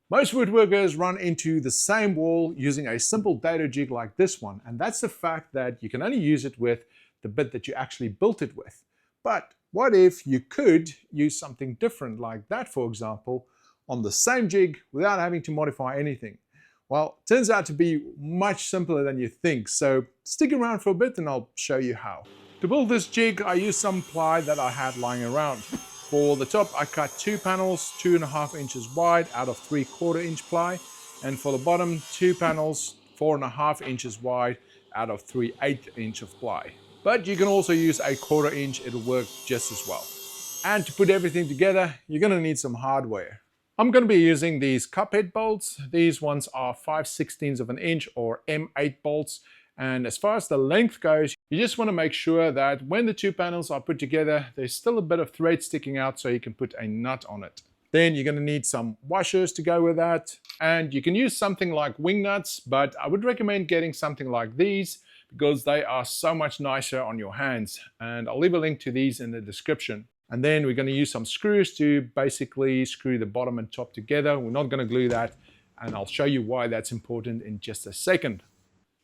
Most woodworkers run into the same wall using a simple dado jig like this one, and that's the fact that you can only use it with the bit that you actually built it with. But what if you could use something different like that, for example, on the same jig without having to modify anything? Well, it turns out to be much simpler than you think, so stick around for a bit and I'll show you how. To build this jig, I used some ply that I had lying around. For the top, I cut 2 panels 2.5 inches wide out of 3/4 inch ply, and for the bottom, 2 panels 4.5 inches wide out of 3/8 inch of ply. But you can also use a 1/4 inch, it'll work just as well. And to put everything together, you're going to need some hardware. I'm going to be using these cuphead bolts. These ones are 5/16 of an inch or M8 bolts. And as far as the length goes, you just want to make sure that when the 2 panels are put together, there's still a bit of thread sticking out so you can put a nut on it. Then you're going to need some washers to go with that. And you can use something like wing nuts, but I would recommend getting something like these because they are so much nicer on your hands. And I'll leave a link to these in the description. And then we're going to use some screws to basically screw the bottom and top together. We're not going to glue that, and I'll show you why that's important in just a second.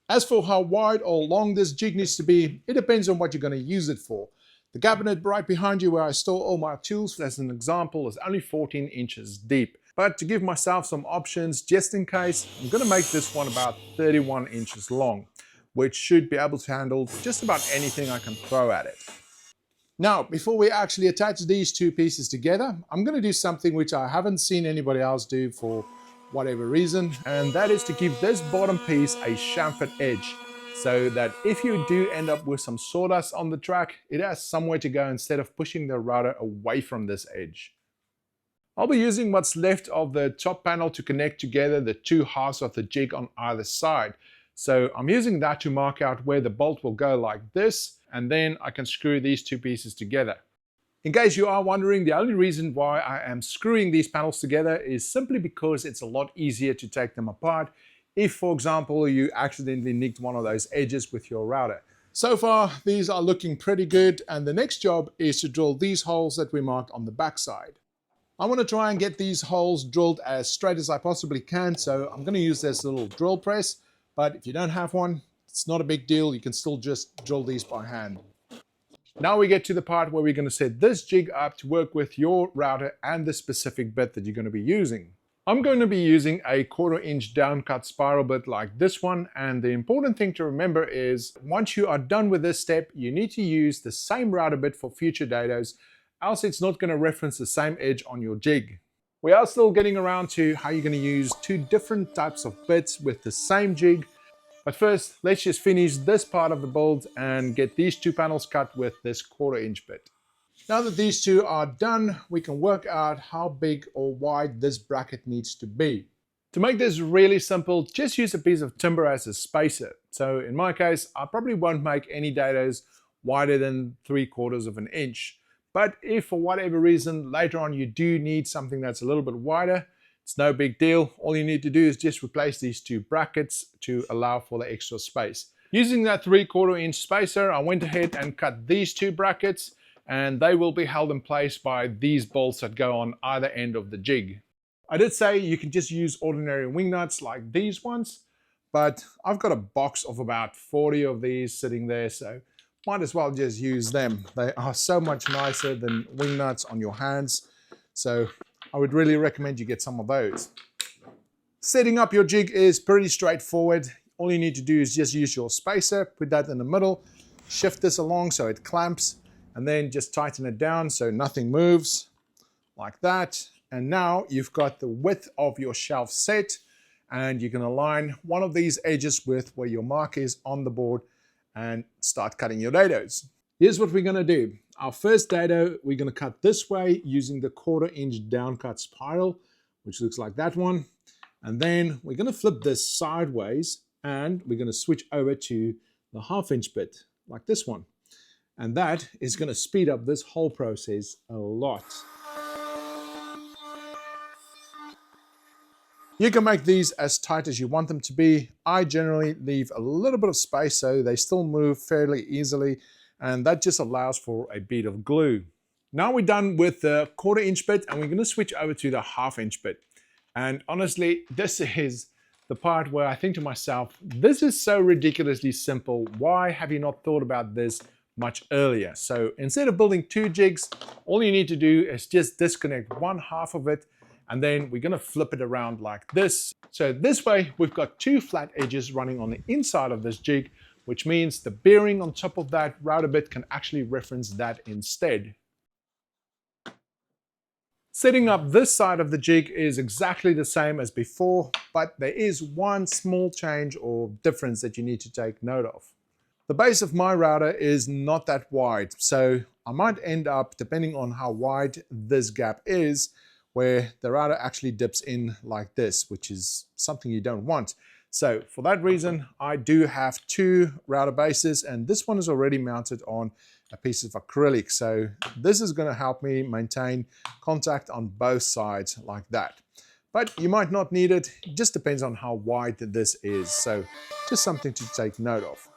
As for how wide or long this jig needs to be, it depends on what you're going to use it for. The cabinet right behind you where I store all my tools, as an example, is only 14 inches deep. But to give myself some options just in case, I'm going to make this one about 31 inches long, which should be able to handle just about anything I can throw at it. Now, before we actually attach these 2 pieces together, I'm going to do something which I haven't seen anybody else do for whatever reason, and that is to give this bottom piece a chamfered edge, so that if you do end up with some sawdust on the track, it has somewhere to go instead of pushing the router away from this edge. I'll be using what's left of the top panel to connect together the 2 halves of the jig on either side. So I'm using that to mark out where the bolt will go like this, and then I can screw these 2 pieces together. In case you are wondering, the only reason why I am screwing these panels together is simply because it's a lot easier to take them apart if, for example, you accidentally nicked one of those edges with your router. So far, these are looking pretty good, and the next job is to drill these holes that we marked on the back side. I want to try and get these holes drilled as straight as I possibly can, so I'm going to use this little drill press, but if you don't have one, it's not a big deal, you can still just drill these by hand. Now we get to the part where we're going to set this jig up to work with your router and the specific bit that you're going to be using. I'm going to be using a 1/4 inch downcut spiral bit like this one, and the important thing to remember is once you are done with this step, you need to use the same router bit for future dados, else it's not going to reference the same edge on your jig. We are still getting around to how you're going to use 2 different types of bits with the same jig. But first, let's just finish this part of the build and get these 2 panels cut with this 1/4 inch bit. Now that these 2 are done, we can work out how big or wide this bracket needs to be. To make this really simple, just use a piece of timber as a spacer. So in my case, I probably won't make any dados wider than 3/4 of an inch. But if for whatever reason later on you do need something that's a little bit wider, it's no big deal. All you need to do is just replace these 2 brackets to allow for the extra space. Using that 3/4 inch spacer, I went ahead and cut these 2 brackets, and they will be held in place by these bolts that go on either end of the jig. I did say you can just use ordinary wing nuts like these ones, but I've got a box of about 40 of these sitting there, so might as well just use them. They are so much nicer than wing nuts on your hands, so I would really recommend you get some of those. Setting up your jig is pretty straightforward. All you need to do is just use your spacer, put that in the middle, shift this along so it clamps, and then just tighten it down so nothing moves, like that. And now you've got the width of your shelf set, and you can align one of these edges with where your mark is on the board and start cutting your dados. Here's what we're going to do. Our first dado, we're going to cut this way using the 1/4 inch downcut spiral, which looks like that one. And then we're going to flip this sideways, and we're going to switch over to the 1/2 inch bit, like this one. And that is going to speed up this whole process a lot. You can make these as tight as you want them to be. I generally leave a little bit of space so they still move fairly easily, and that just allows for a bead of glue. Now we're done with the 1/4 inch bit, and we're going to switch over to the 1/2 inch bit. And honestly, this is the part where I think to myself, this is so ridiculously simple. Why have you not thought about this much earlier? So instead of building 2 jigs, all you need to do is just disconnect one half of it, and then we're gonna flip it around like this. So this way, we've got 2 flat edges running on the inside of this jig, which means the bearing on top of that router bit can actually reference that instead. Setting up this side of the jig is exactly the same as before, but there is one small change or difference that you need to take note of. The base of my router is not that wide, so I might end up, depending on how wide this gap is, where the router actually dips in like this, which is something you don't want. So for that reason, I do have 2 router bases, and this one is already mounted on a piece of acrylic. So this is going to help me maintain contact on both sides like that. But you might not need it. It just depends on how wide this is. So just something to take note of.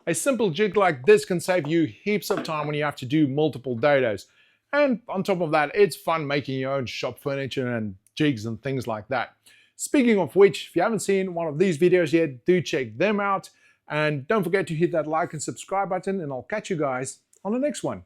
A simple jig like this can save you heaps of time when you have to do multiple dados. And on top of that, it's fun making your own shop furniture and jigs and things like that. Speaking of which, if you haven't seen one of these videos yet, do check them out. And don't forget to hit that like and subscribe button, and I'll catch you guys on the next one.